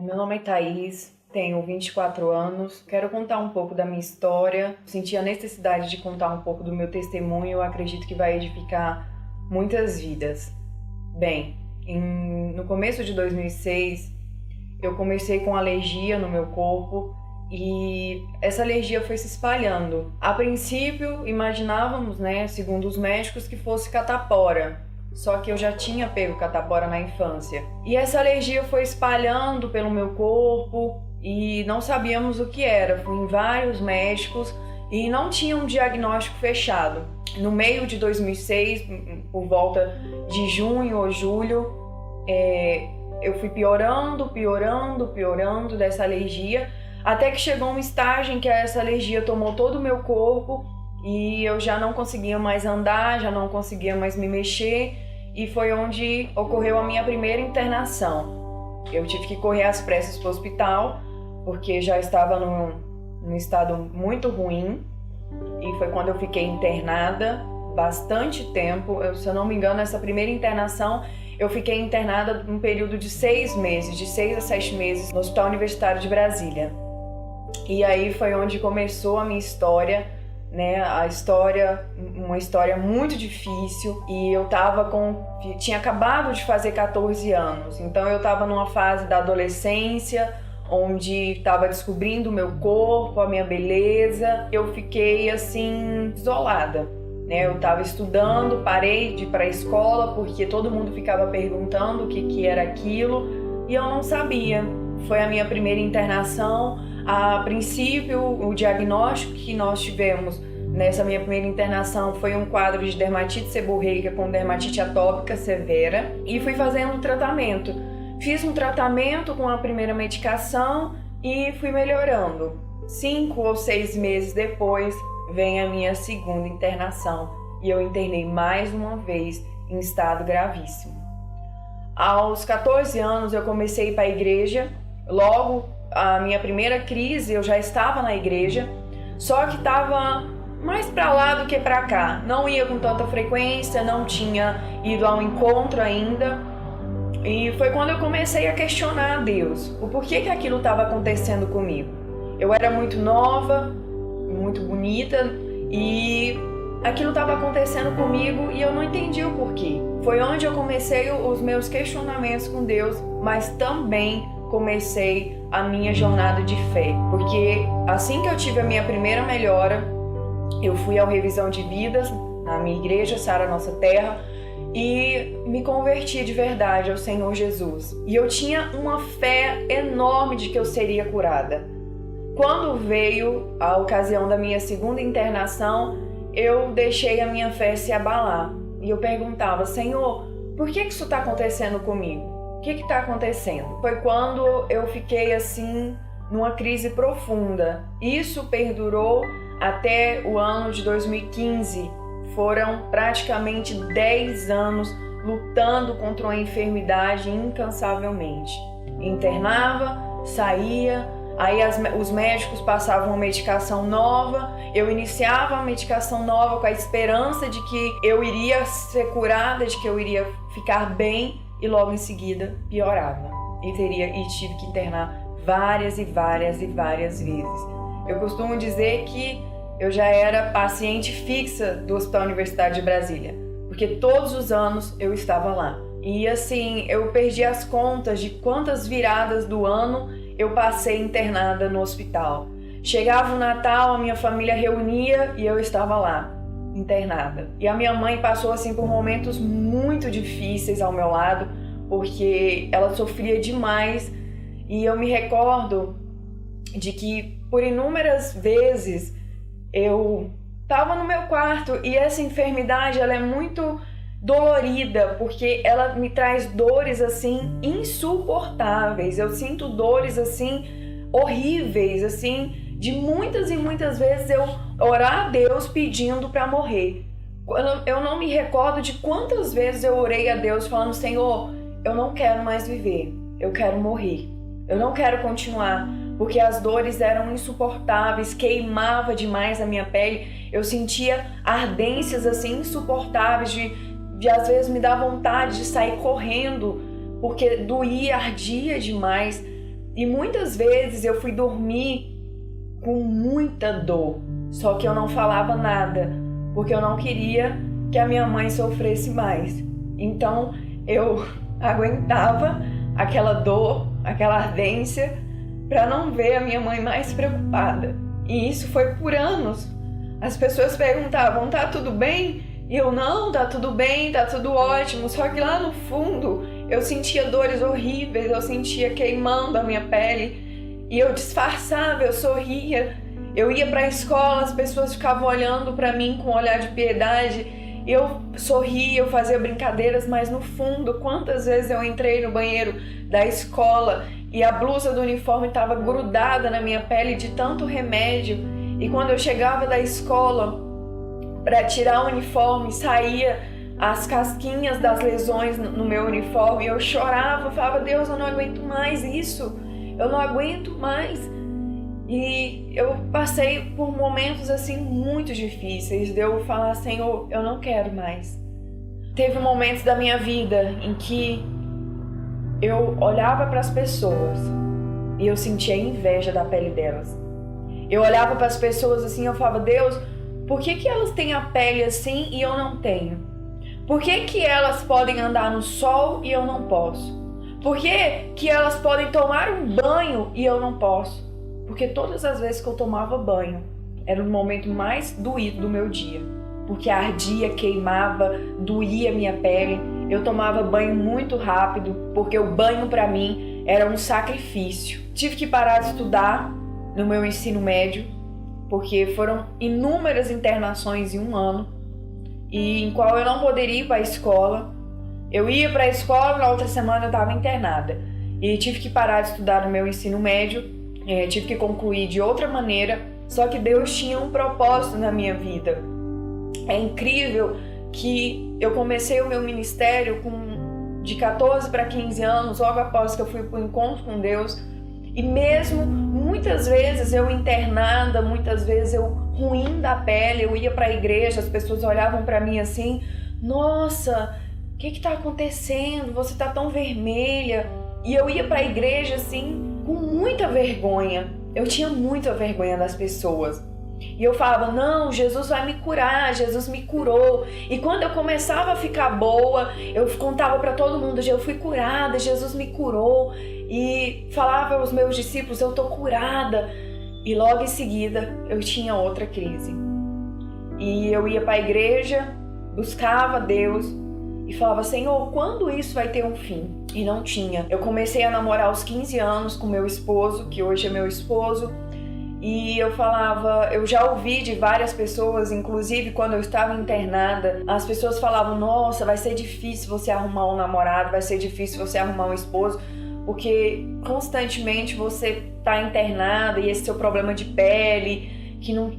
Meu nome é Thaís, tenho 24 anos. Quero contar um pouco da minha história. Senti a necessidade de contar um pouco do meu testemunho e eu acredito que vai edificar muitas vidas. Bem, no começo de 2006, eu comecei com alergia no meu corpo e essa alergia foi se espalhando. A princípio, imaginávamos, segundo os médicos, que fosse catapora. Só que eu já tinha pego catapora na infância. E essa alergia foi espalhando pelo meu corpo e não sabíamos o que era. Fui em vários médicos e não tinha um diagnóstico fechado. No meio de 2006, por volta de junho ou julho, eu fui piorando dessa alergia, até que chegou um estágio em que essa alergia tomou todo o meu corpo e eu já não conseguia mais andar, já não conseguia mais me mexer, e foi onde ocorreu a minha primeira internação. Eu tive que correr às pressas para o hospital, porque já estava num estado muito ruim, e foi quando eu fiquei internada bastante tempo. Se eu não me engano, essa primeira internação eu fiquei internada um período de 6 meses, de 6 a 7 meses, no Hospital Universitário de Brasília. E aí foi onde começou a minha história, uma história muito difícil, e eu tinha acabado de fazer 14 anos, então eu estava numa fase da adolescência, onde estava descobrindo o meu corpo, a minha beleza. Eu fiquei assim, isolada, eu estava estudando, parei de ir para a escola, porque todo mundo ficava perguntando o que era aquilo, e eu não sabia. Foi a minha primeira internação. A princípio, o diagnóstico que nós tivemos nessa minha primeira internação foi um quadro de dermatite seborreica com dermatite atópica severa, e fui fazendo um tratamento. Fiz um tratamento com a primeira medicação e fui melhorando. 5 ou 6 meses depois, vem a minha segunda internação e eu internei mais uma vez em estado gravíssimo. Aos 14 anos eu comecei a ir para a igreja. Logo, a minha primeira crise, eu já estava na igreja, só que estava mais para lá do que para cá. Não ia com tanta frequência, não tinha ido a um encontro ainda. E foi quando eu comecei a questionar a Deus o porquê que aquilo estava acontecendo comigo. Eu era muito nova, muito bonita, e aquilo estava acontecendo comigo e eu não entendi o porquê. Foi onde eu comecei os meus questionamentos com Deus, mas também comecei a minha jornada de fé, porque assim que eu tive a minha primeira melhora, eu fui ao Revisão de Vidas, na minha igreja, Sara Nossa Terra, e me converti de verdade ao Senhor Jesus. E eu tinha uma fé enorme de que eu seria curada. Quando veio a ocasião da minha segunda internação, eu deixei a minha fé se abalar. E eu perguntava: Senhor, por que isso está acontecendo comigo? O que está acontecendo? Foi quando eu fiquei assim, numa crise profunda. Isso perdurou até o ano de 2015. Foram praticamente 10 anos lutando contra uma enfermidade incansavelmente. Internava, saía, aí os médicos passavam uma medicação nova, eu iniciava a medicação nova com a esperança de que eu iria ser curada, de que eu iria ficar bem, e logo em seguida piorava. E tive que internar várias vezes. Eu costumo dizer que eu já era paciente fixa do Hospital Universitário de Brasília, porque todos os anos eu estava lá. E assim, eu perdi as contas de quantas viradas do ano eu passei internada no hospital. Chegava o Natal, a minha família reunia e eu estava lá, internada. E a minha mãe passou assim por momentos muito difíceis ao meu lado, porque ela sofria demais. E eu me recordo de que por inúmeras vezes eu estava no meu quarto, e essa enfermidade ela é muito dolorida, porque ela me traz dores assim insuportáveis. Eu sinto dores assim horríveis, assim, de muitas e muitas vezes eu orar a Deus pedindo para morrer. Eu não me recordo de quantas vezes eu orei a Deus falando: Senhor, eu não quero mais viver, eu quero morrer, eu não quero continuar, porque as dores eram insuportáveis, queimava demais a minha pele, eu sentia ardências assim insuportáveis, de às vezes me dar vontade de sair correndo, porque doía, ardia demais. E muitas vezes eu fui dormir com muita dor, só que eu não falava nada, porque eu não queria que a minha mãe sofresse mais. Então eu aguentava aquela dor, aquela ardência, para não ver a minha mãe mais preocupada. E isso foi por anos. As pessoas perguntavam, tá tudo bem? E eu, não, tá tudo bem, tá tudo ótimo. Só que lá no fundo eu sentia dores horríveis, eu sentia queimando a minha pele. E eu disfarçava, eu sorria. Eu ia para a escola, as pessoas ficavam olhando para mim com um olhar de piedade. Eu sorria, eu fazia brincadeiras, mas no fundo, quantas vezes eu entrei no banheiro da escola e a blusa do uniforme estava grudada na minha pele de tanto remédio. E quando eu chegava da escola para tirar o uniforme, saía as casquinhas das lesões no meu uniforme. Eu chorava, falava, Deus, eu não aguento mais isso, eu não aguento mais. E eu passei por momentos assim muito difíceis de eu falar, Senhor, eu não quero mais. Teve momentos da minha vida em que eu olhava para as pessoas e eu sentia inveja da pele delas. Eu olhava para as pessoas assim, eu falava, Deus, por que elas têm a pele assim e eu não tenho? Por que elas podem andar no sol e eu não posso? Por que elas podem tomar um banho e eu não posso? Porque todas as vezes que eu tomava banho, era o momento mais doído do meu dia. Porque ardia, queimava, doía a minha pele. Eu tomava banho muito rápido, porque o banho para mim era um sacrifício. Tive que parar de estudar no meu ensino médio, porque foram inúmeras internações em um ano, e em qual eu não poderia ir para a escola. Eu ia para a escola, na outra semana eu estava internada. E tive que parar de estudar no meu ensino médio. Tive que concluir de outra maneira, só que Deus tinha um propósito na minha vida. É incrível que eu comecei o meu ministério de 14 para 15 anos, logo após que eu fui para o encontro com Deus, e mesmo muitas vezes eu internada, muitas vezes eu ruim da pele, eu ia para a igreja, as pessoas olhavam para mim assim, nossa, o que está acontecendo? Você está tão vermelha. E eu ia para a igreja assim, com muita vergonha. Eu tinha muita vergonha das pessoas. E eu falava, não, Jesus vai me curar, Jesus me curou. E quando eu começava a ficar boa, eu contava para todo mundo, eu fui curada, Jesus me curou. E falava aos meus discípulos, eu tô curada. E logo em seguida, eu tinha outra crise. E eu ia para a igreja, buscava Deus e falava, Senhor, quando isso vai ter um fim? E não tinha. Eu comecei a namorar aos 15 anos com meu esposo, que hoje é meu esposo, e eu falava, eu já ouvi de várias pessoas, inclusive quando eu estava internada, as pessoas falavam, nossa, vai ser difícil você arrumar um namorado, vai ser difícil você arrumar um esposo, porque constantemente você está internada e esse seu problema de pele, que não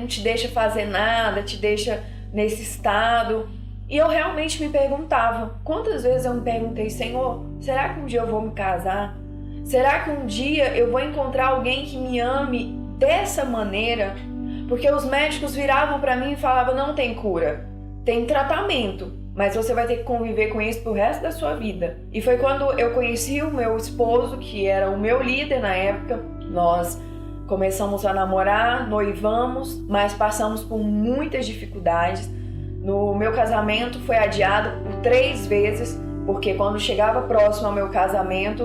te deixa fazer nada, te deixa nesse estado. E eu realmente me perguntava, quantas vezes eu me perguntei, Senhor, será que um dia eu vou me casar? Será que um dia eu vou encontrar alguém que me ame dessa maneira? Porque os médicos viravam para mim e falavam, não tem cura, tem tratamento, mas você vai ter que conviver com isso pro resto da sua vida. E foi quando eu conheci o meu esposo, que era o meu líder na época, nós começamos a namorar, noivamos, mas passamos por muitas dificuldades. No meu casamento foi adiado por 3 vezes, porque quando chegava próximo ao meu casamento,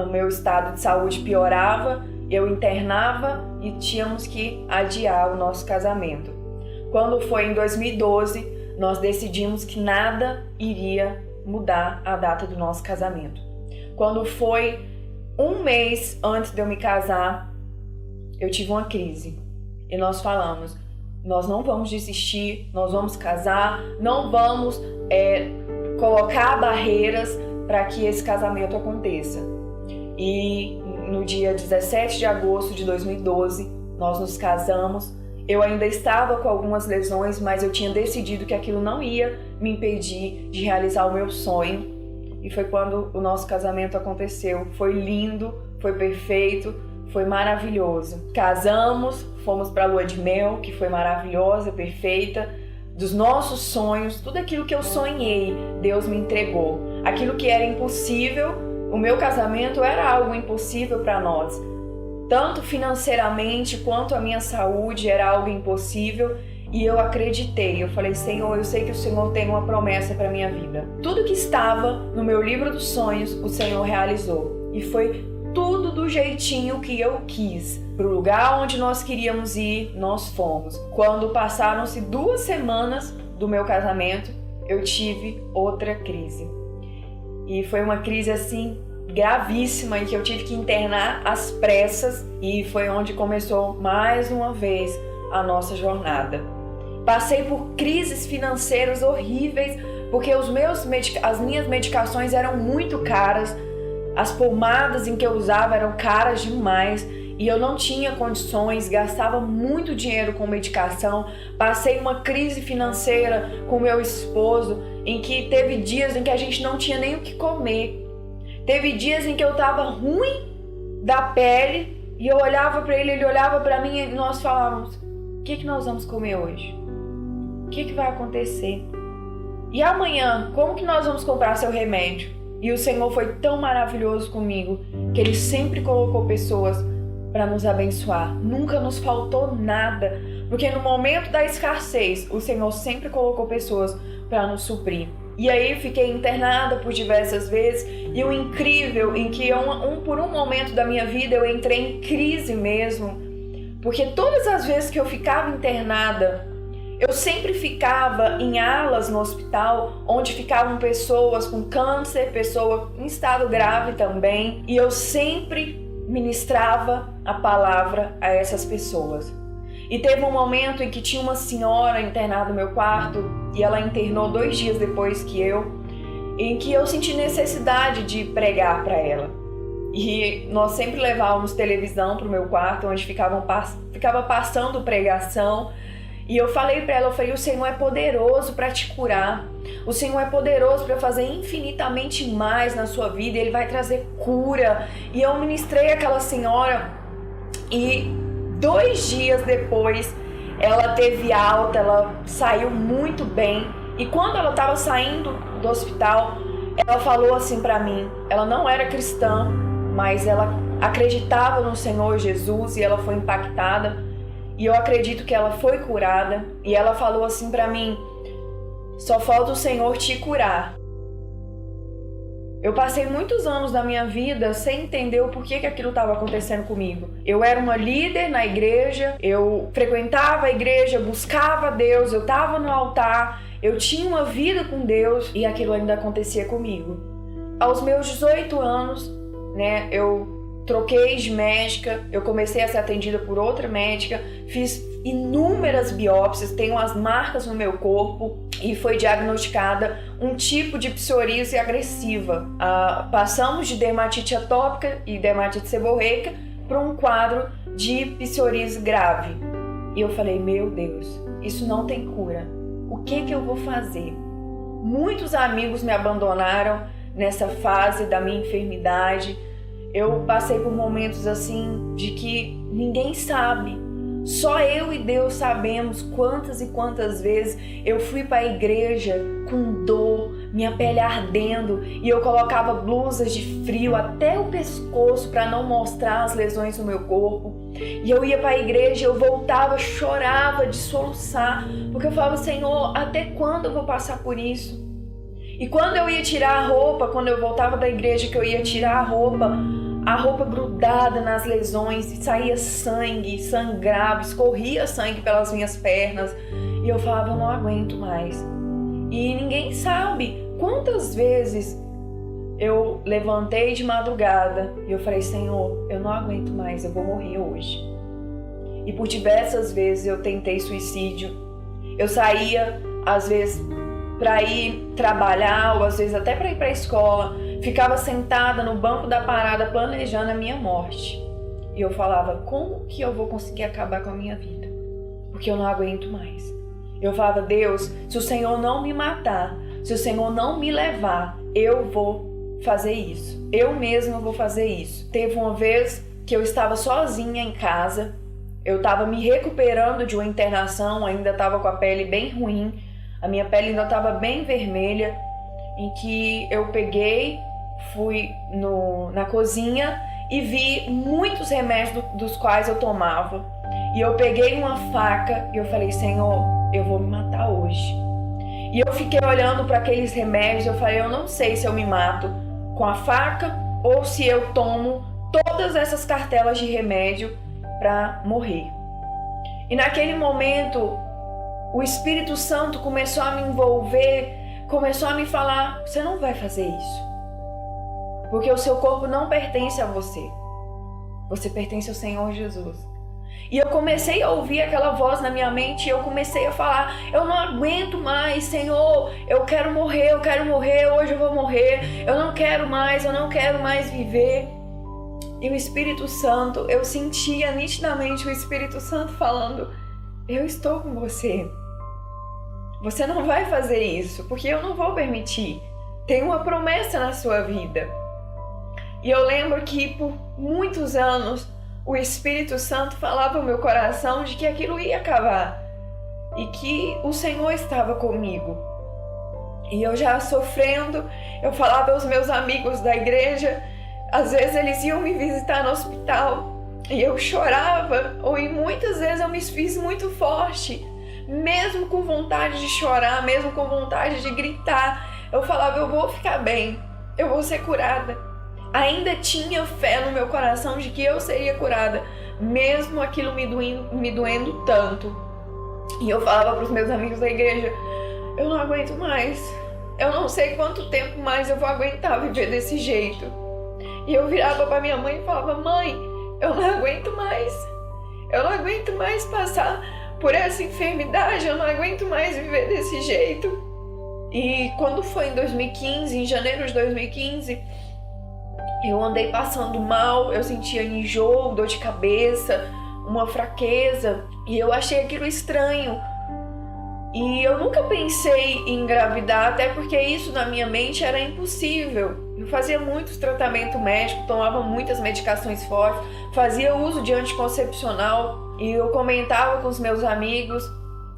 o meu estado de saúde piorava, eu internava e tínhamos que adiar o nosso casamento. Quando foi em 2012, nós decidimos que nada iria mudar a data do nosso casamento. Quando foi 1 mês antes de eu me casar, eu tive uma crise e nós falamos, nós não vamos desistir, nós vamos casar, não vamos colocar barreiras para que esse casamento aconteça. E no dia 17 de agosto de 2012, nós nos casamos. Eu ainda estava com algumas lesões, mas eu tinha decidido que aquilo não ia me impedir de realizar o meu sonho. E foi quando o nosso casamento aconteceu. Foi lindo, foi perfeito, foi maravilhoso. Casamos, fomos para a lua de mel, que foi maravilhosa, perfeita. Dos nossos sonhos, tudo aquilo que eu sonhei, Deus me entregou. Aquilo que era impossível, O meu casamento era algo impossível para nós. Tanto financeiramente quanto a minha saúde era algo impossível. E eu acreditei, eu falei, Senhor, eu sei que o Senhor tem uma promessa para minha vida. Tudo que estava no meu livro dos sonhos, o Senhor realizou. E foi tudo do jeitinho que eu quis. Para o lugar onde nós queríamos ir, nós fomos. Quando passaram-se 2 semanas do meu casamento, eu tive outra crise. E foi uma crise assim gravíssima em que eu tive que internar às pressas. E foi onde começou mais uma vez a nossa jornada. Passei por crises financeiras horríveis, porque as minhas medicações eram muito caras, as pomadas em que eu usava eram caras demais e eu não tinha condições, gastava muito dinheiro com medicação. Passei uma crise financeira com meu esposo, em que teve dias em que a gente não tinha nem o que comer. Teve dias em que eu estava ruim da pele e eu olhava para ele, ele olhava para mim e nós falávamos: o que nós vamos comer hoje? O que vai acontecer? E amanhã, como que nós vamos comprar seu remédio? E o Senhor foi tão maravilhoso comigo que Ele sempre colocou pessoas para nos abençoar. Nunca nos faltou nada, porque no momento da escassez, o Senhor sempre colocou pessoas para nos suprir. E aí fiquei internada por diversas vezes, e o incrível em que por um momento da minha vida eu entrei em crise mesmo, porque todas as vezes que eu ficava internada, eu sempre ficava em alas no hospital, onde ficavam pessoas com câncer, pessoas em estado grave também, e eu sempre ministrava a palavra a essas pessoas. E teve um momento em que tinha uma senhora internada no meu quarto, e ela internou 2 dias depois que eu, em que eu senti necessidade de pregar para ela. E nós sempre levávamos televisão para o meu quarto, onde ficava passando pregação. E eu falei para ela, eu falei, o Senhor é poderoso para te curar. O Senhor é poderoso para fazer infinitamente mais na sua vida. Ele vai trazer cura. E eu ministrei aquela senhora e 2 dias depois ela teve alta, ela saiu muito bem. E quando ela estava saindo do hospital, ela falou assim para mim, ela não era cristã, mas ela acreditava no Senhor Jesus e ela foi impactada. E eu acredito que ela foi curada. E ela falou assim pra mim: só falta o Senhor te curar. Eu passei muitos anos da minha vida sem entender o porquê que aquilo estava acontecendo comigo. Eu era uma líder na igreja, eu frequentava a igreja, buscava Deus, eu estava no altar, eu tinha uma vida com Deus e aquilo ainda acontecia comigo. Aos meus 18 anos, eu troquei de médica, eu comecei a ser atendida por outra médica, fiz inúmeras biópsias, tenho as marcas no meu corpo e foi diagnosticada um tipo de psoríase agressiva. Passamos de dermatite atópica e dermatite seborreica para um quadro de psoríase grave. E eu falei, meu Deus, isso não tem cura. O que eu vou fazer? Muitos amigos me abandonaram nessa fase da minha enfermidade. Eu passei por momentos assim de que ninguém sabe, só eu e Deus sabemos quantas e quantas vezes eu fui para a igreja com dor, minha pele ardendo e eu colocava blusas de frio até o pescoço para não mostrar as lesões no meu corpo. E eu ia para a igreja, eu voltava, chorava de soluçar, porque eu falava, Senhor, até quando eu vou passar por isso? E quando eu ia tirar a roupa, quando eu voltava da igreja que eu ia tirar a roupa grudada nas lesões, saía sangue, sangrava, escorria sangue pelas minhas pernas. E eu falava, eu não aguento mais. E ninguém sabe quantas vezes eu levantei de madrugada e eu falei, Senhor, eu não aguento mais, eu vou morrer hoje. E por diversas vezes eu tentei suicídio. Eu saía, às vezes, para ir trabalhar ou às vezes até para ir para a escola, ficava sentada no banco da parada planejando a minha morte. E eu falava, como que eu vou conseguir acabar com a minha vida? Porque eu não aguento mais. Eu falava, Deus, se o Senhor não me matar, se o Senhor não me levar, eu vou fazer isso. Eu mesma vou fazer isso. Teve uma vez que eu estava sozinha em casa, eu estava me recuperando de uma internação, ainda estava com a pele bem ruim, a minha pele ainda estava bem vermelha, em que eu peguei fui na cozinha e vi muitos remédios dos quais eu tomava. E eu peguei uma faca e eu falei, Senhor, eu vou me matar hoje. E eu fiquei olhando para aqueles remédios, eu falei, eu não sei se eu me mato com a faca ou se eu tomo todas essas cartelas de remédio para morrer. E naquele momento, o Espírito Santo começou a me envolver, começou a me falar, você não vai fazer isso. Porque o seu corpo não pertence a você. Você pertence ao Senhor Jesus. E eu comecei a ouvir aquela voz na minha mente e eu comecei a falar, eu não aguento mais, Senhor, eu quero morrer, hoje eu vou morrer, eu não quero mais viver. E o Espírito Santo, eu sentia nitidamente o Espírito Santo falando, eu estou com você. Você não vai fazer isso, porque eu não vou permitir. Tem uma promessa na sua vida. E eu lembro que por muitos anos o Espírito Santo falava no meu coração de que aquilo ia acabar e que o Senhor estava comigo. E eu já sofrendo, eu falava aos meus amigos da igreja, às vezes eles iam me visitar no hospital e eu chorava, e muitas vezes eu me fiz muito forte, mesmo com vontade de chorar, mesmo com vontade de gritar. Eu falava, eu vou ficar bem, eu vou ser curada. Ainda tinha fé no meu coração de que eu seria curada, mesmo aquilo me doendo tanto. E eu falava para os meus amigos da igreja, eu não aguento mais, eu não sei quanto tempo mais eu vou aguentar viver desse jeito. E eu virava para minha mãe e falava, mãe, eu não aguento mais passar por essa enfermidade, eu não aguento mais viver desse jeito. E quando foi em 2015, em janeiro de 2015, eu andei passando mal, eu sentia enjoo, dor de cabeça, uma fraqueza, e eu achei aquilo estranho. E eu nunca pensei em engravidar, até porque isso na minha mente era impossível. Eu fazia muitos tratamentos médicos, tomava muitas medicações fortes, fazia uso de anticoncepcional, e eu comentava com os meus amigos,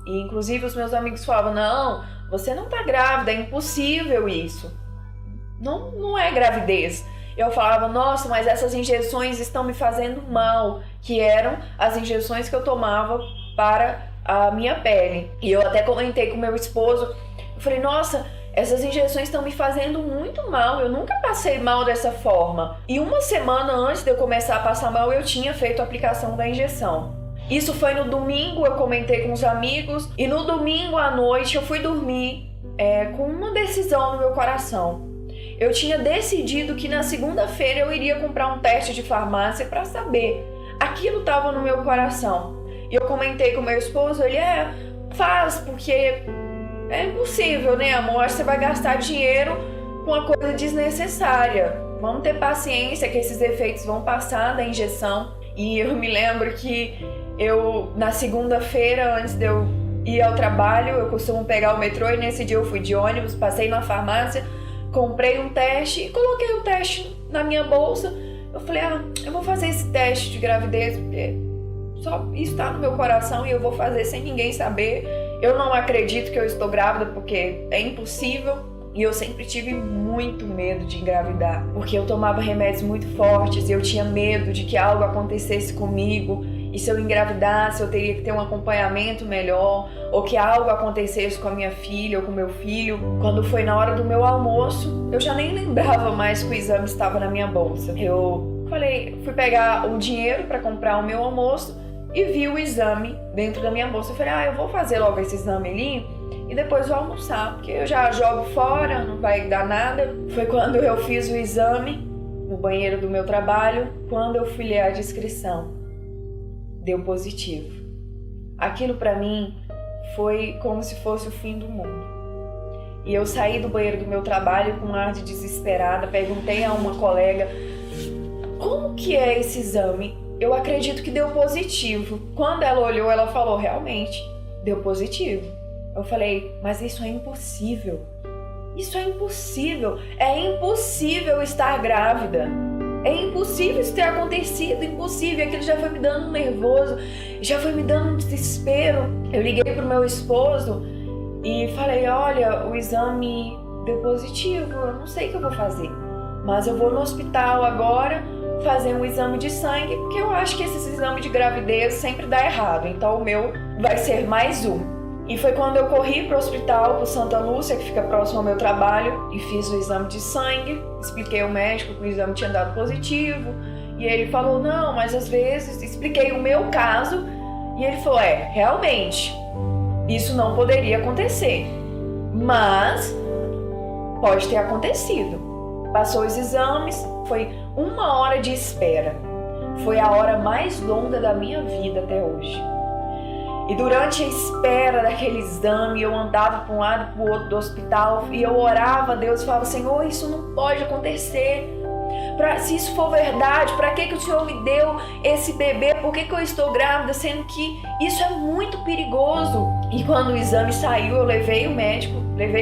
e inclusive os meus amigos falavam, não, você não tá grávida, é impossível isso. Não é gravidez. Eu falava, nossa, mas essas injeções estão me fazendo mal, que eram as injeções que eu tomava para a minha pele. E eu até comentei com meu esposo, eu falei, nossa, essas injeções estão me fazendo muito mal, eu nunca passei mal dessa forma. E uma semana antes de eu começar a passar mal, eu tinha feito a aplicação da injeção. Isso foi no domingo, eu comentei com os amigos, e no domingo à noite eu fui dormir com uma decisão no meu coração. Eu tinha decidido que na segunda-feira eu iria comprar um teste de farmácia para saber. Aquilo estava no meu coração. E eu comentei com meu esposo, ele faz, porque é impossível, né, amor? Você vai gastar dinheiro com uma coisa desnecessária. Vamos ter paciência que esses efeitos vão passar da injeção. E eu me lembro que na segunda-feira, antes de eu ir ao trabalho, eu costumo pegar o metrô e nesse dia eu fui de ônibus, passei na farmácia, comprei um teste e coloquei o teste na minha bolsa. Eu falei, eu vou fazer esse teste de gravidez, porque só isso está no meu coração e eu vou fazer sem ninguém saber. Eu não acredito que eu estou grávida, porque é impossível. E eu sempre tive muito medo de engravidar, porque eu tomava remédios muito fortes e eu tinha medo de que algo acontecesse comigo. E se eu engravidasse, eu teria que ter um acompanhamento melhor, ou que algo acontecesse com a minha filha ou com o meu filho. Quando foi na hora do meu almoço, eu já nem lembrava mais que o exame estava na minha bolsa. Eu fui pegar o dinheiro para comprar o meu almoço e vi o exame dentro da minha bolsa. Eu falei, eu vou fazer logo esse exame ali e depois vou almoçar, porque eu já jogo fora, não vai dar nada. Foi quando eu fiz o exame no banheiro do meu trabalho, quando eu fui ler a descrição. Deu positivo. Aquilo para mim foi como se fosse o fim do mundo. E eu saí do banheiro do meu trabalho com um ar de desesperada, perguntei a uma colega, como que é esse exame? Eu acredito que deu positivo. Quando ela olhou, ela falou, realmente, deu positivo. Eu falei, mas isso é impossível. Isso é impossível. É impossível estar grávida. É impossível isso ter acontecido, impossível. Aquilo já foi me dando um nervoso, já foi me dando um desespero. Eu liguei pro meu esposo e falei, olha, o exame deu positivo, eu não sei o que eu vou fazer. mas eu vou no hospital agora fazer um exame de sangue, porque eu acho que esses exames de gravidez sempre dá errado, então o meu vai ser mais um. E foi quando eu corri para o hospital, para Santa Lúcia, que fica próximo ao meu trabalho, e fiz o exame de sangue, expliquei ao médico que o exame tinha dado positivo, e ele falou, não, mas às vezes, expliquei o meu caso, e ele falou, realmente, isso não poderia acontecer, mas pode ter acontecido. Passou os exames, foi 1 hora de espera. Foi a hora mais longa da minha vida até hoje. E durante a espera daquele exame, eu andava para um lado e para o outro do hospital e eu orava a Deus e falava, Senhor, isso não pode acontecer. Se isso for verdade, para que o Senhor me deu esse bebê? Por que eu estou grávida? Sendo que isso é muito perigoso. E quando o exame saiu, eu levei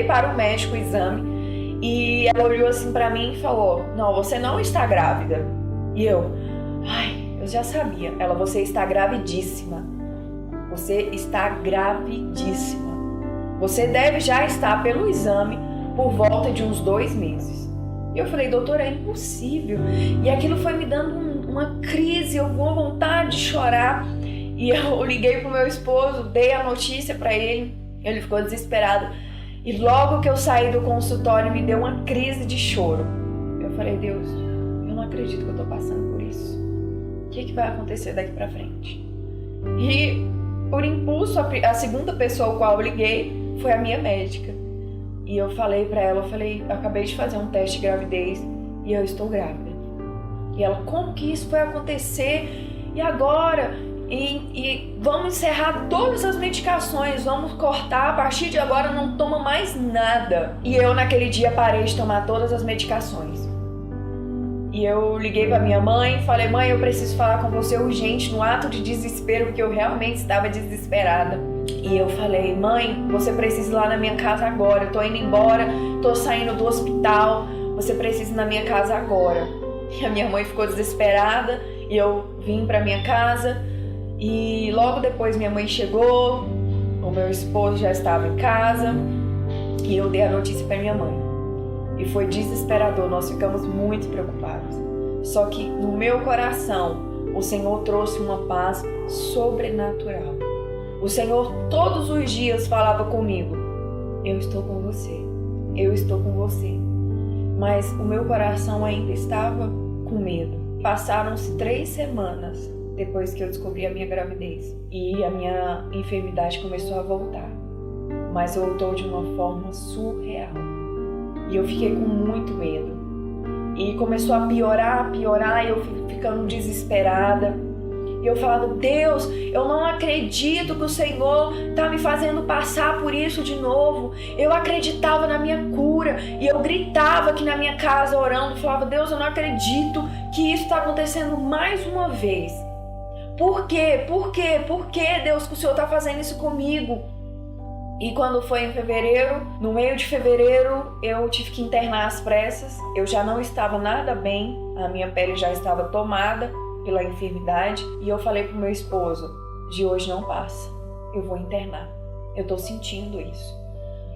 para o médico o exame. E ela olhou assim pra mim e falou, não, você não está grávida. E eu já sabia. Ela, você está gravidíssima. Você está gravidíssima. Você deve já estar pelo exame por volta de uns 2 meses. E eu falei, doutora, é impossível. E aquilo foi me dando uma crise, uma vontade de chorar. E eu liguei pro meu esposo, dei a notícia pra ele. Ele ficou desesperado. E logo que eu saí do consultório, me deu uma crise de choro. Eu falei, Deus, eu não acredito que eu tô passando por isso. O que vai acontecer daqui pra frente? E, por impulso, a segunda pessoa ao qual eu liguei foi a minha médica. E eu falei pra ela, eu acabei de fazer um teste de gravidez e eu estou grávida. E ela, como que isso vai acontecer? E agora? E vamos encerrar todas as medicações, vamos cortar, a partir de agora não toma mais nada. E eu naquele dia parei de tomar todas as medicações. E eu liguei pra minha mãe e falei, mãe, eu preciso falar com você urgente, no ato de desespero, porque eu realmente estava desesperada. E eu falei, mãe, você precisa ir lá na minha casa agora, eu tô indo embora, tô saindo do hospital, você precisa ir na minha casa agora. E a minha mãe ficou desesperada e eu vim pra minha casa. E logo depois minha mãe chegou, o meu esposo já estava em casa e eu dei a notícia para minha mãe. E foi desesperador, nós ficamos muito preocupados. Só que no meu coração, o Senhor trouxe uma paz sobrenatural. O Senhor todos os dias falava comigo, eu estou com você, eu estou com você. Mas o meu coração ainda estava com medo. Passaram-se 3 semanas depois que eu descobri a minha gravidez. E a minha enfermidade começou a voltar. Mas voltou de uma forma surreal. E eu fiquei com muito medo. E começou a piorar, e eu ficando desesperada. E eu falava, Deus, eu não acredito que o Senhor está me fazendo passar por isso de novo. Eu acreditava na minha cura. E eu gritava aqui na minha casa orando. Falava, Deus, eu não acredito que isso está acontecendo mais uma vez. Por quê? Por quê? Por que, Deus, que o Senhor está fazendo isso comigo? E quando foi em fevereiro, no meio de fevereiro, eu tive que internar às pressas. Eu já não estava nada bem, a minha pele já estava tomada pela enfermidade. E eu falei pro meu esposo, de hoje não passa, eu vou internar. Eu tô sentindo isso.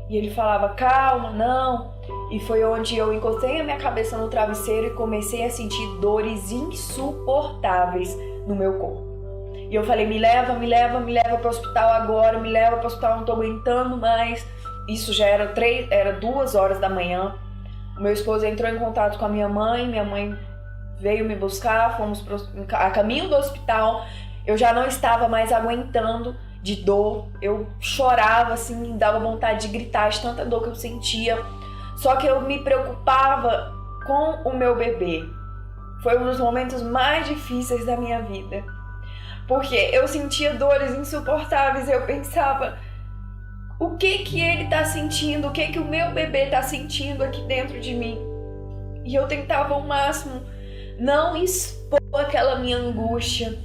E ele falava, calma, não. E foi onde eu encostei a minha cabeça no travesseiro e comecei a sentir dores insuportáveis no meu corpo. E eu falei, me leva pro hospital agora, me leva pro hospital, não tô aguentando mais. Isso já era 2 horas da manhã. O meu esposo entrou em contato com a minha mãe veio me buscar, fomos a caminho do hospital. Eu já não estava mais aguentando de dor, eu chorava assim, me dava vontade de gritar de tanta dor que eu sentia. Só que eu me preocupava com o meu bebê. Foi um dos momentos mais difíceis da minha vida. Porque eu sentia dores insuportáveis, eu pensava, o que ele tá sentindo, o que o meu bebê tá sentindo aqui dentro de mim? E eu tentava ao máximo não expor aquela minha angústia.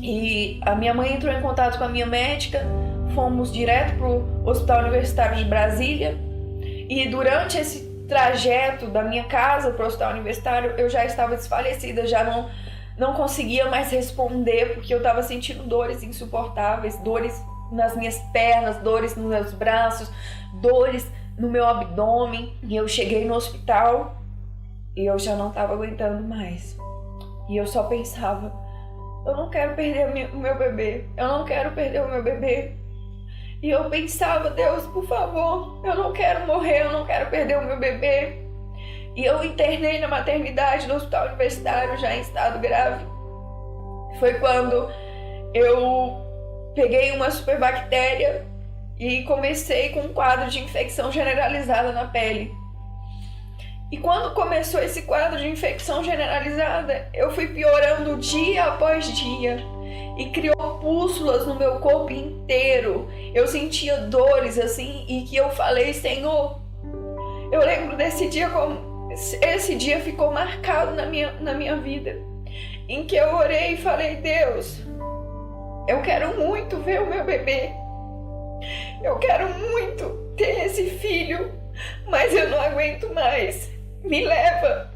E a minha mãe entrou em contato com a minha médica, fomos direto pro Hospital Universitário de Brasília. E durante esse trajeto da minha casa pro Hospital Universitário, eu já estava desfalecida, já não conseguia mais responder, porque eu estava sentindo dores insuportáveis, dores nas minhas pernas, dores nos meus braços, dores no meu abdômen. E eu cheguei no hospital e eu já não estava aguentando mais. E eu só pensava, eu não quero perder o meu bebê, eu não quero perder o meu bebê. E eu pensava, Deus, por favor, eu não quero morrer, eu não quero perder o meu bebê. E eu internei na maternidade do hospital universitário já em estado grave. Foi quando eu peguei uma superbactéria e comecei com um quadro de infecção generalizada na pele. E quando começou esse quadro de infecção generalizada, eu fui piorando dia após dia e criou pústulas no meu corpo inteiro. Eu sentia dores assim e que eu falei, Senhor, eu lembro desse dia como esse dia ficou marcado na minha vida, em que eu orei e falei, Deus, eu quero muito ver o meu bebê, eu quero muito ter esse filho, mas eu não aguento mais, me leva,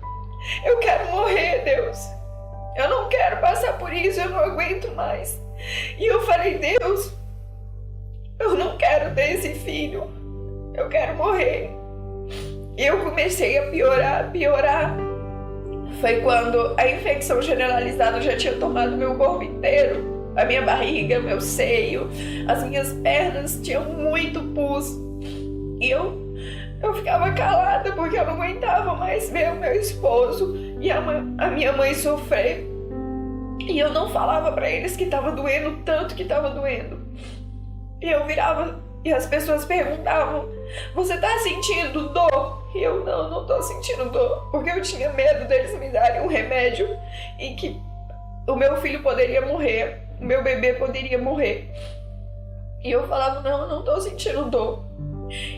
eu quero morrer, Deus, eu não quero passar por isso, eu não aguento mais. E eu falei, Deus, eu não quero ter esse filho, eu quero morrer. E eu comecei a piorar. Foi quando a infecção generalizada já tinha tomado meu corpo inteiro. A minha barriga, meu seio, as minhas pernas tinham muito pus. E eu ficava calada porque eu não aguentava mais ver o meu esposo e a minha mãe sofrer. E eu não falava pra eles que estava doendo tanto que estava doendo. E eu virava e as pessoas perguntavam, você tá sentindo dor? E eu, não tô sentindo dor, porque eu tinha medo deles me darem um remédio e que o meu filho poderia morrer, o meu bebê poderia morrer. E eu falava, não tô sentindo dor.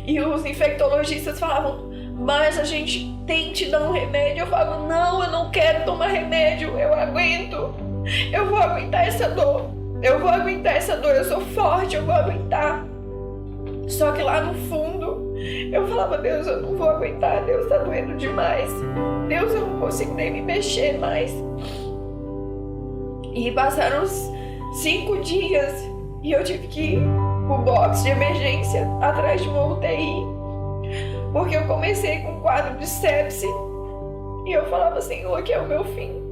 E os infectologistas falavam, mas a gente tem que te dar um remédio. Eu falava, não, eu não quero tomar remédio, eu aguento, eu vou aguentar essa dor, eu sou forte, eu vou aguentar. Só que lá no fundo, eu falava, Deus, eu não vou aguentar, Deus, tá doendo demais. Deus, eu não consigo nem me mexer mais. E passaram uns 5 dias e eu tive que ir pro box de emergência atrás de uma UTI. Porque eu comecei com um quadro de sepse e eu falava, Senhor, aqui é o meu fim.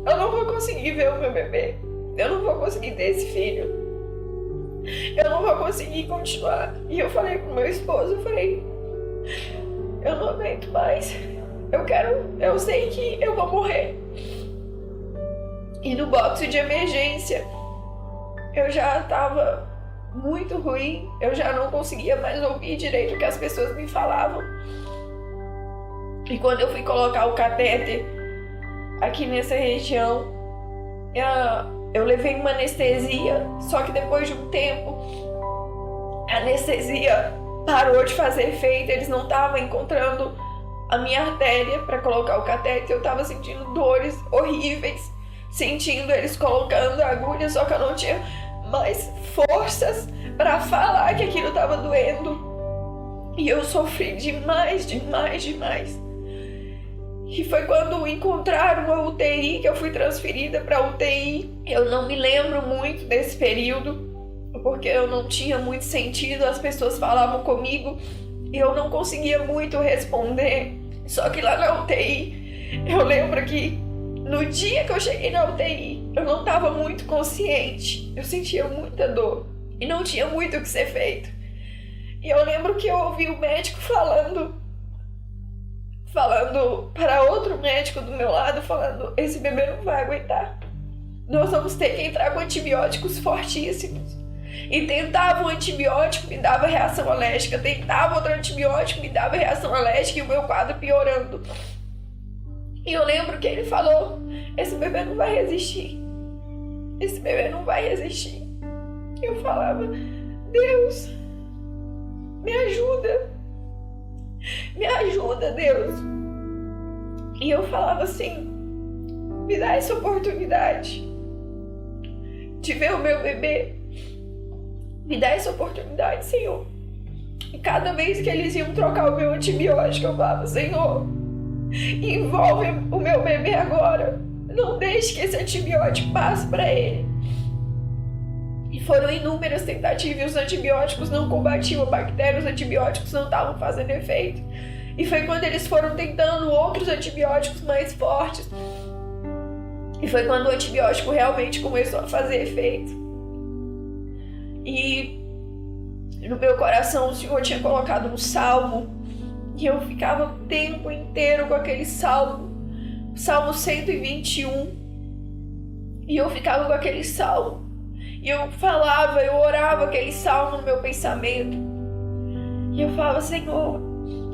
Eu não vou conseguir ver o meu bebê. Eu não vou conseguir ter esse filho. Eu não vou conseguir continuar. E eu falei pro meu esposo, eu falei, eu não aguento mais. Eu sei que eu vou morrer. E no box de emergência, eu já estava muito ruim. Eu já não conseguia mais ouvir direito o que as pessoas me falavam. E quando eu fui colocar o catéter aqui nessa região, eu levei uma anestesia, só que depois de um tempo a anestesia parou de fazer efeito, eles não estavam encontrando a minha artéria para colocar o catéter. Eu estava sentindo dores horríveis, sentindo eles colocando a agulha, só que eu não tinha mais forças para falar que aquilo estava doendo. E eu sofri demais. E foi quando encontraram a UTI que eu fui transferida para a UTI. Eu não me lembro muito desse período, porque eu não tinha muito sentido, as pessoas falavam comigo e eu não conseguia muito responder. Só que lá na UTI, eu lembro que no dia que eu cheguei na UTI, eu não estava muito consciente, eu sentia muita dor e não tinha muito o que ser feito. E eu lembro que eu ouvi o médico falando para outro médico do meu lado, falando, esse bebê não vai aguentar. Nós vamos ter que entrar com antibióticos fortíssimos. E tentava um antibiótico, me dava reação alérgica. Tentava outro antibiótico, me dava reação alérgica e o meu quadro piorando. E eu lembro que ele falou, esse bebê não vai resistir. Esse bebê não vai resistir. E eu falava, Deus, me ajuda. Me ajuda, Deus. E eu falava assim, me dá essa oportunidade de ver o meu bebê. Me dá essa oportunidade, Senhor. E cada vez que eles iam trocar o meu antibiótico, eu falava, Senhor, envolve o meu bebê agora. Não deixe que esse antibiótico passe para ele. E foram inúmeras tentativas e os antibióticos não combatiam a bactéria, os antibióticos não estavam fazendo efeito. E foi quando eles foram tentando outros antibióticos mais fortes. E foi quando o antibiótico realmente começou a fazer efeito. E no meu coração o Senhor tinha colocado um salmo. E eu ficava o tempo inteiro com aquele salmo. Salmo 121. E eu ficava com aquele salmo. E eu falava, eu orava aquele salmo no meu pensamento. E eu falava, Senhor,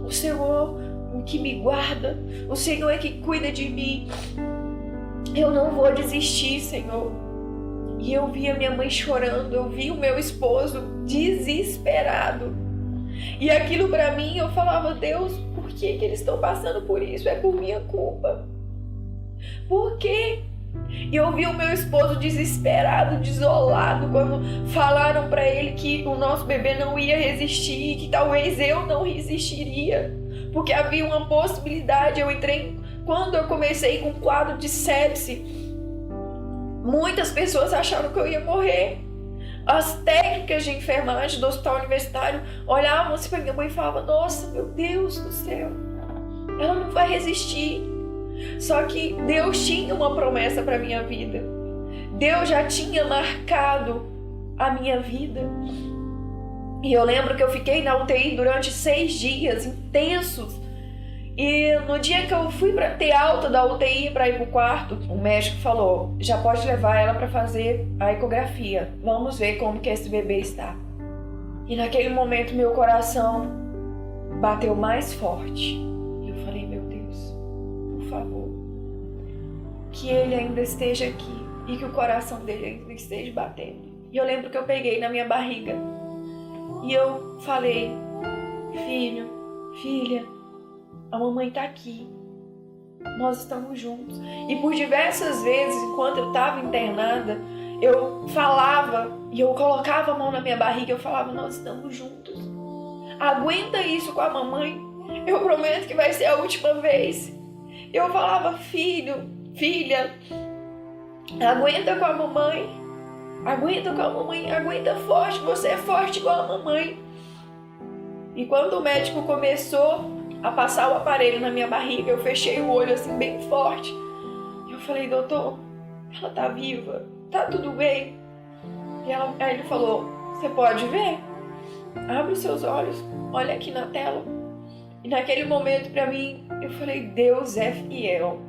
o Senhor que me guarda, o Senhor é que cuida de mim. Eu não vou desistir, Senhor. E eu via minha mãe chorando, eu vi o meu esposo desesperado. E aquilo para mim, eu falava, Deus, por que eles estão passando por isso? É por minha culpa. Por quê? E eu vi o meu esposo desesperado, desolado, quando falaram para ele que o nosso bebê não ia resistir, que talvez eu não resistiria, porque havia uma possibilidade. Quando eu comecei com um quadro de sepse, muitas pessoas acharam que eu ia morrer. As técnicas de enfermagem do hospital universitário olhavam assim para minha mãe e falavam, nossa, meu Deus do céu, ela não vai resistir. Só que Deus tinha uma promessa para minha vida. Deus já tinha marcado a minha vida. E eu lembro que eu fiquei na UTI durante 6 dias intensos. E no dia que eu fui para ter alta da UTI para ir pro quarto, o médico falou, já pode levar ela para fazer a ecografia. Vamos ver como que esse bebê está. E naquele momento meu coração bateu mais forte. E eu falei, meu Deus, por favor, que ele ainda esteja aqui e que o coração dele ainda esteja batendo. E eu lembro que eu peguei na minha barriga e eu falei, filho, filha, a mamãe tá aqui, nós estamos juntos. E por diversas vezes, enquanto eu estava internada, eu falava e eu colocava a mão na minha barriga e eu falava, nós estamos juntos. Aguenta isso com a mamãe, eu prometo que vai ser a última vez. Eu falava, filho, filha, aguenta com a mamãe, aguenta com a mamãe, aguenta forte, você é forte igual a mamãe. E quando o médico começou a passar o aparelho na minha barriga, eu fechei o olho assim bem forte. Eu falei, doutor, ela tá viva, tá tudo bem? E aí ele falou, você pode ver? Abre os seus olhos, olha aqui na tela. E naquele momento pra mim, eu falei, Deus é fiel.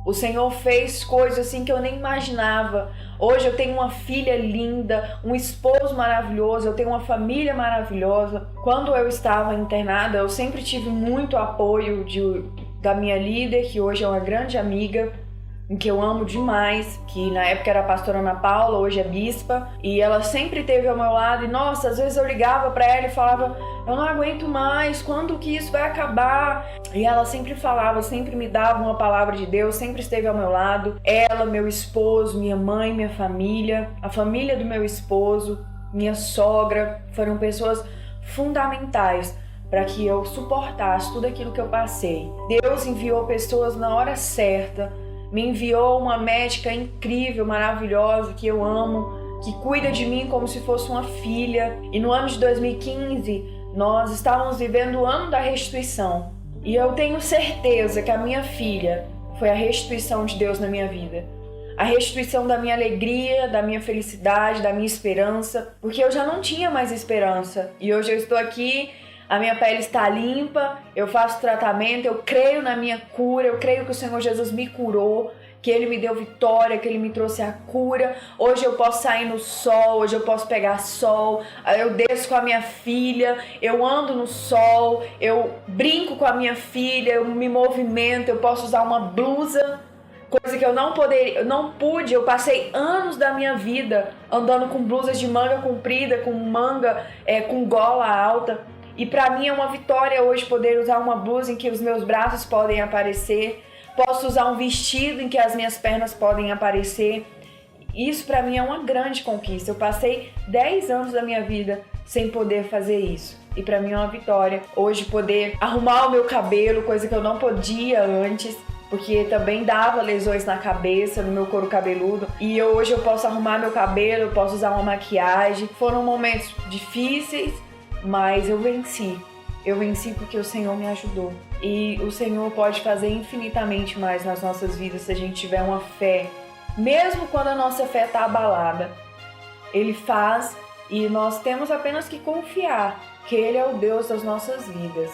O Senhor fez coisas assim que eu nem imaginava. Hoje eu tenho uma filha linda, um esposo maravilhoso, eu tenho uma família maravilhosa. Quando eu estava internada, eu sempre tive muito apoio da minha líder, que hoje é uma grande amiga, que eu amo demais, que na época era a pastora Ana Paula, hoje é bispa, e ela sempre esteve ao meu lado. E nossa, às vezes eu ligava para ela e falava, eu não aguento mais, quando que isso vai acabar? E ela sempre falava, sempre me dava uma palavra de Deus, sempre esteve ao meu lado. Ela, meu esposo, minha mãe, minha família, a família do meu esposo, minha sogra, foram pessoas fundamentais para que eu suportasse tudo aquilo que eu passei. Deus enviou pessoas na hora certa, me enviou uma médica incrível, maravilhosa, que eu amo, que cuida de mim como se fosse uma filha. E no ano de 2015, nós estávamos vivendo o ano da restituição. E eu tenho certeza que a minha filha foi a restituição de Deus na minha vida. a restituição da minha alegria, da minha felicidade, da minha esperança, porque eu já não tinha mais esperança. E hoje eu estou aqui, a minha pele está limpa, eu faço tratamento, eu creio na minha cura, eu creio que o Senhor Jesus me curou, que Ele me deu vitória, que Ele me trouxe a cura. Hoje eu posso sair no sol, hoje eu posso pegar sol, eu desço com a minha filha, eu ando no sol, eu brinco com a minha filha, eu me movimento, eu posso usar uma blusa, coisa que eu não pude. Eu passei anos da minha vida andando com blusas de manga comprida, com manga, com gola alta. E para mim é uma vitória hoje poder usar uma blusa em que os meus braços podem aparecer. Posso usar um vestido em que as minhas pernas podem aparecer. Isso para mim é uma grande conquista. Eu passei 10 anos da minha vida sem poder fazer isso. E para mim é uma vitória hoje poder arrumar o meu cabelo, coisa que eu não podia antes, porque também dava lesões na cabeça, no meu couro cabeludo. E hoje eu posso arrumar meu cabelo, eu posso usar uma maquiagem. Foram momentos difíceis, mas eu venci. Eu venci porque o Senhor me ajudou. E o Senhor pode fazer infinitamente mais nas nossas vidas se a gente tiver uma fé. Mesmo quando a nossa fé está abalada, Ele faz, e nós temos apenas que confiar que Ele é o Deus das nossas vidas.